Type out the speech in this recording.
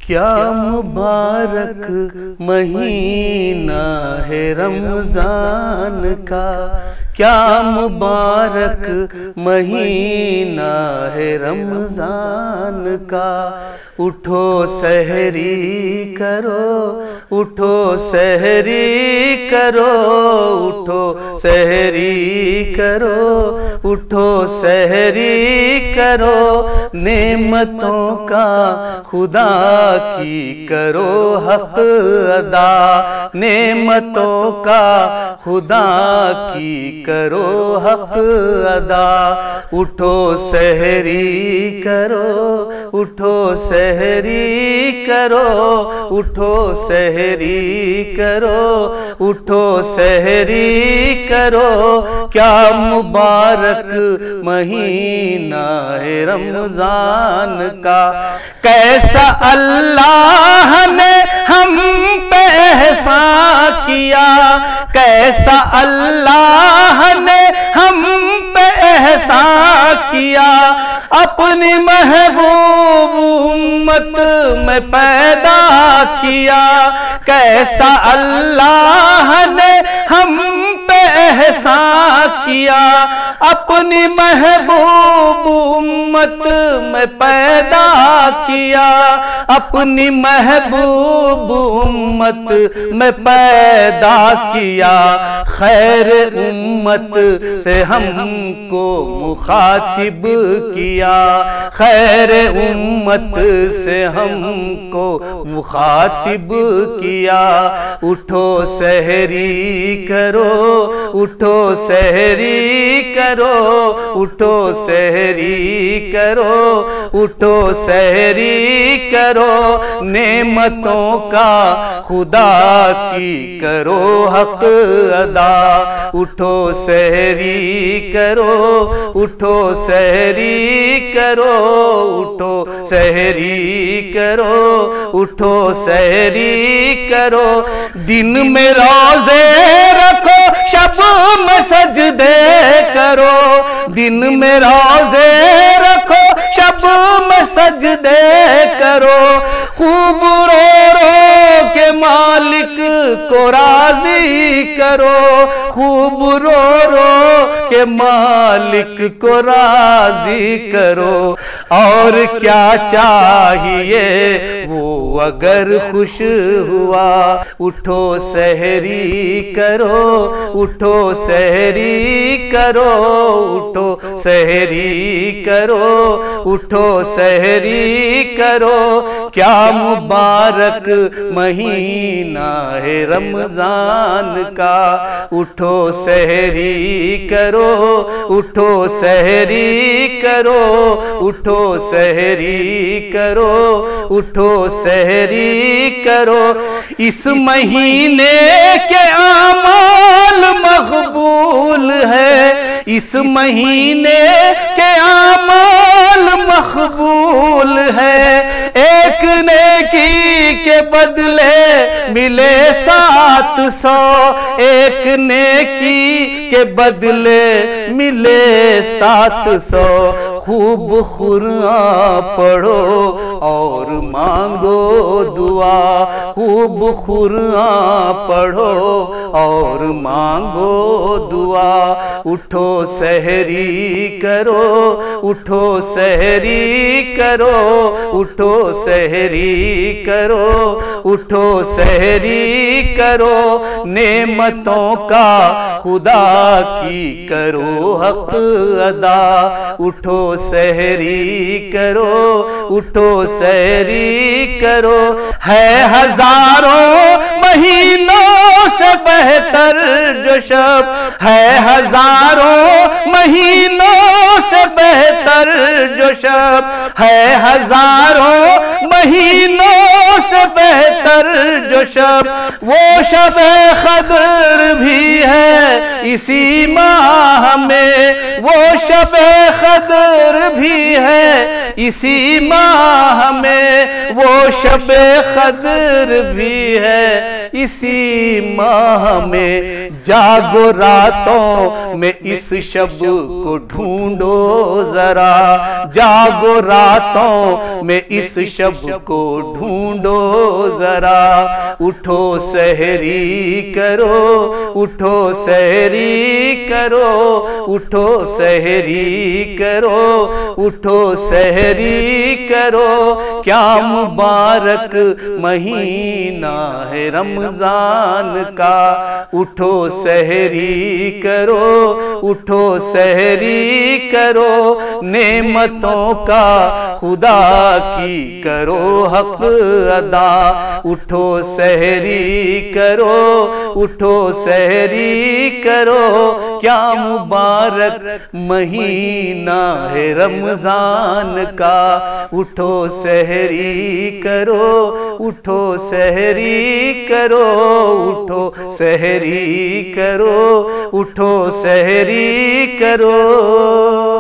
کیا مبارک مہینہ ہے رمضان کا، کیا مبارک مہینہ ہے رمضان کا۔ اٹھو سحری کرو، اٹھو سحری کرو، اٹھو سحری کرو، اٹھو سحری کرو، نعمتوں کا خدا کی کرو حق ادا، نعمتوں کا خدا کی کرو حق ادا۔ اٹھو سحری کرو، اٹھو سحری کرو، اٹھو سحری کرو، اٹھو سحری کرو، کیا مبارک مہینہ ہے رمضان کا۔ کیسا اللہ نے ہم پہ احسان کیا، کیسا اللہ نے ہم پہ احسان کیا، اپنی محبوب امت میں پیدا کیا۔ کیسا اللہ نے ہم پہ احسان کیا، اپنی محبوب امت میں پیدا کیا، اپنی محبوب امت میں پیدا کیا۔ خیر امت سے ہم کو مخاطب کیا، خیر امت سے ہم کو مخاطب کیا۔ اٹھو سحری کرو، اٹھو سحری کرو، اٹھو سحری کرو، اٹھو سحری کرو، نعمتوں کا خدا کی کرو حق ادا۔ اٹھو سحری کرو، اٹھو سحری کرو، اٹھو سحری کرو، اٹھو سحری کرو، دن میں روزے رکھو، شب میں سجدے کرو، دن میں روزے رکھو، شب میں سجدے کرو، خوب رو رو کے مالک کو راضی کرو، خوب رو رو کے مالک کو راضی کرو۔ اور کیا چاہیے وہ اگر خوش ہوا، اٹھو سحری کرو، اٹھو سحری کرو، اٹھو سحری کرو، اٹھو سحری کرو، کیا مبارک مہینہ ہے رمضان کا۔ اٹھو سحری کرو، اٹھو سحری کرو، اٹھو سحری کرو، اٹھو سحری کرو، اس مہینے کے اعمال مقبول ہے، اس مہینے کے اعمال مقبول ہے، ایک نیکی کے بدلے ملے 700، ایک نیکی کے بدلے ملے 700۔ خوب قرآن پڑھو اور مانگو دعا، خوب قرآن پڑھو اور مانگو دعا۔ اٹھو سحری کرو، اٹھو سحری کرو، اٹھو سحری کرو، اٹھو سحری کرو، نعمتوں کا خدا کی کرو حق ادا۔ اٹھو سحری کرو، اٹھو سحری کرو، ہے ہزاروں مہینوں سے بہتر جو شب، ہے ہزاروں مہینوں سے بہتر جو شب، ہے ہزاروں مہینوں سے بہتر جو شب وہ شب قدر بھی ہے اسی ماہ میں، وہ شب قدر بھی ہے اسی ماہ میں، وہ شب قدر بھی ہے اسی ماہ میں۔ جاگو راتوں میں اس شب کو ڈھونڈو ذرا، جاگو راتوں میں اس شب کو ڈھونڈو ذرا، اٹھو سحری کرو، اٹھو سحری کرو، اٹھو سحری کرو، اٹھو سحری کرو، کیا مبارک مہینہ ہے رمضان کا، اٹھو سحری کرو، اٹھو سحری کرو، نعمتوں کا خدا کی کرو حق ادا، اٹھو سحری کرو، اٹھو سحری کرو، کیا مبارک مہینہ ہے رمضان کا، اٹھو سحری کرو، اٹھو سحری کرو، اٹھو سحری کرو، اٹھو سحری کرو۔